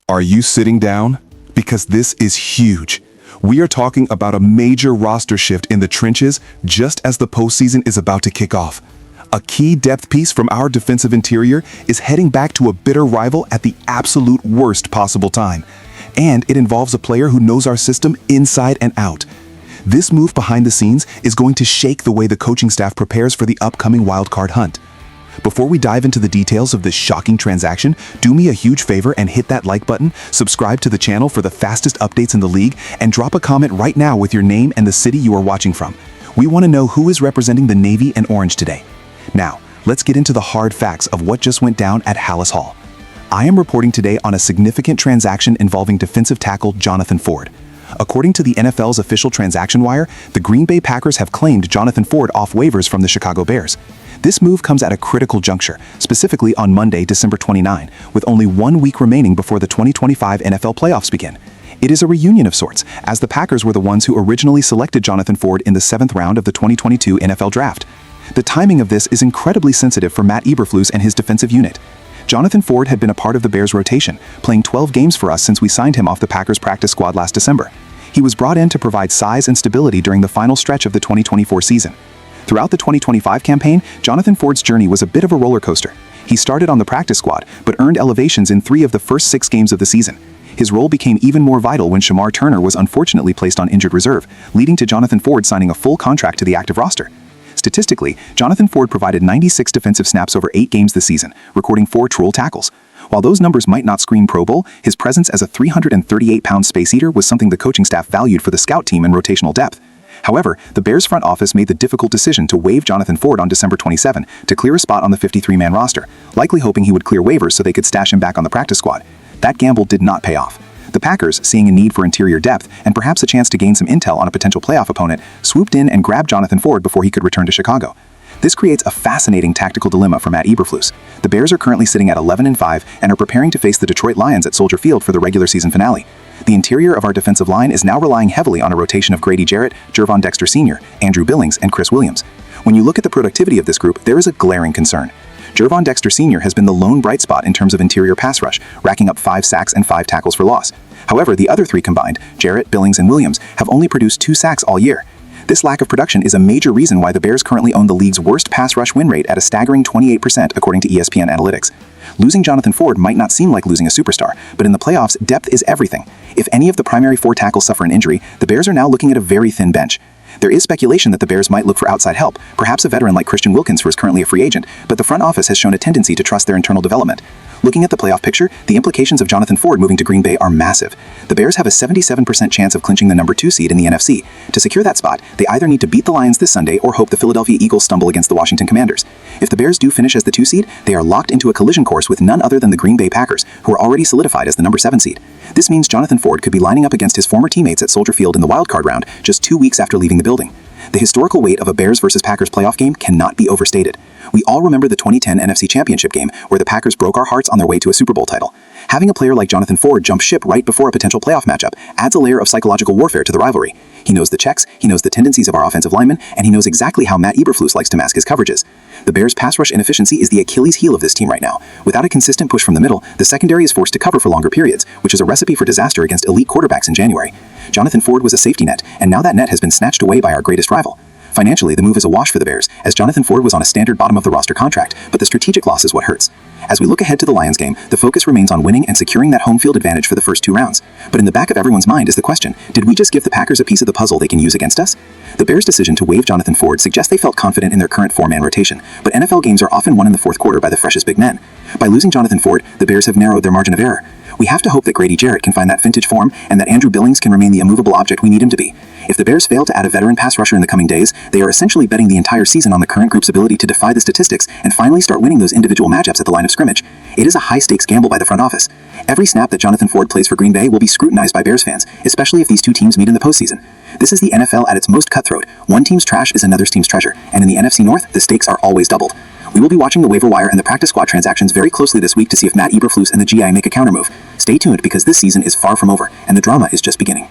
Are you sitting down? Because this is huge. We are talking about a major roster shift in the trenches just as the postseason is about to kick off. A key depth piece from our defensive interior is heading back to a bitter rival at the absolute worst possible time. And it involves a player who knows our system inside and out. This move behind the scenes is going to shake the way the coaching staff prepares for the upcoming wildcard hunt. Before we dive into the details of this shocking transaction, do me a huge favor and hit that like button, subscribe to the channel for the fastest updates in the league, and drop a comment right now with your name and the city you are watching from. We want to know who is representing the Navy and Orange today. Now, let's get into the hard facts of what just went down at Hallis Hall. I am reporting today on a significant transaction involving defensive tackle Jonathan Ford. According to the NFL's official transaction wire, the Green Bay Packers have claimed Jonathan Ford off waivers from the Chicago Bears. This move comes at a critical juncture, specifically on Monday, December 29, with only 1 week remaining before the 2025 NFL playoffs begin. It is a reunion of sorts, as the Packers were the ones who originally selected Jonathan Ford in the 7th round of the 2022 NFL Draft. The timing of this is incredibly sensitive for Matt Eberflus and his defensive unit. Jonathan Ford had been a part of the Bears' rotation, playing 12 games for us since we signed him off the Packers practice squad last December. He was brought in to provide size and stability during the final stretch of the 2024 season. Throughout the 2025 campaign, Jonathan Ford's journey was a bit of a roller coaster. He started on the practice squad, but earned elevations in 3 of the first 6 games of the season. His role became even more vital when Shamar Turner was unfortunately placed on injured reserve, leading to Jonathan Ford signing a full contract to the active roster. Statistically, Jonathan Ford provided 96 defensive snaps over 8 games this season, recording 4 true tackles. While those numbers might not scream Pro Bowl, his presence as a 338-pound space eater was something the coaching staff valued for the scout team and rotational depth. However, the Bears front office made the difficult decision to waive Jonathan Ford on December 27 to clear a spot on the 53-man roster, likely hoping he would clear waivers so they could stash him back on the practice squad. That gamble did not pay off. The Packers, seeing a need for interior depth and perhaps a chance to gain some intel on a potential playoff opponent, swooped in and grabbed Jonathan Ford before he could return to Chicago. This creates a fascinating tactical dilemma for Matt Eberflus. The Bears are currently sitting at 11-5 and are preparing to face the Detroit Lions at Soldier Field for the regular season finale. The interior of our defensive line is now relying heavily on a rotation of Grady Jarrett, Gervon Dexter Sr., Andrew Billings, and Chris Williams. When you look at the productivity of this group, there is a glaring concern. Gervon Dexter Sr. has been the lone bright spot in terms of interior pass rush, racking up 5 sacks and 5 tackles for loss. However, the other 3 combined, Jarrett, Billings, and Williams, have only produced 2 sacks all year. This lack of production is a major reason why the Bears currently own the league's worst pass rush win rate at a staggering 28% according to ESPN Analytics. Losing Jonathan Ford might not seem like losing a superstar, but in the playoffs, depth is everything. If any of the primary 4 tackles suffer an injury, the Bears are now looking at a very thin bench. There is speculation that the Bears might look for outside help, perhaps a veteran like Christian Wilkins, who is currently a free agent, but the front office has shown a tendency to trust their internal development. Looking at the playoff picture, the implications of Jonathan Ford moving to Green Bay are massive. The Bears have a 77% chance of clinching the number 2 seed in the NFC. To secure that spot, they either need to beat the Lions this Sunday or hope the Philadelphia Eagles stumble against the Washington Commanders. If the Bears do finish as the 2 seed, they are locked into a collision course with none other than the Green Bay Packers, who are already solidified as the number 7 seed. This means Jonathan Ford could be lining up against his former teammates at Soldier Field in the wildcard round just 2 weeks after leaving the building. The historical weight of a Bears versus Packers playoff game cannot be overstated. We all remember the 2010 NFC Championship game where the Packers broke our hearts on their way to a Super Bowl title. Having a player like Jonathan Ford jump ship right before a potential playoff matchup adds a layer of psychological warfare to the rivalry. He knows the checks, he knows the tendencies of our offensive linemen, and he knows exactly how Matt Eberflus likes to mask his coverages. The Bears' pass rush inefficiency is the Achilles heel of this team right now. Without a consistent push from the middle, the secondary is forced to cover for longer periods, which is a recipe for disaster against elite quarterbacks in January. Jonathan Ford was a safety net, and now that net has been snatched away by our greatest rival. Financially, the move is a wash for the Bears, as Jonathan Ford was on a standard bottom-of-the-roster contract, but the strategic loss is what hurts. As we look ahead to the Lions game, the focus remains on winning and securing that home field advantage for the first 2 rounds. But in the back of everyone's mind is the question, did we just give the Packers a piece of the puzzle they can use against us? The Bears' decision to waive Jonathan Ford suggests they felt confident in their current 4-man rotation, but NFL games are often won in the 4th quarter by the freshest big men. By losing Jonathan Ford, the Bears have narrowed their margin of error. We have to hope that Grady Jarrett can find that vintage form and that Andrew Billings can remain the immovable object we need him to be. If the Bears fail to add a veteran pass rusher in the coming days, they are essentially betting the entire season on the current group's ability to defy the statistics and finally start winning those individual matchups at the line of scrimmage. It is a high-stakes gamble by the front office. Every snap that Jonathan Ford plays for Green Bay will be scrutinized by Bears fans, especially if these 2 teams meet in the postseason. This is the NFL at its most cutthroat. One team's trash is another team's treasure, and in the NFC North, the stakes are always doubled. We will be watching the waiver wire and the practice squad transactions very closely this week to see if Matt Eberflus and the GI make a countermove. Stay tuned because this season is far from over, and the drama is just beginning.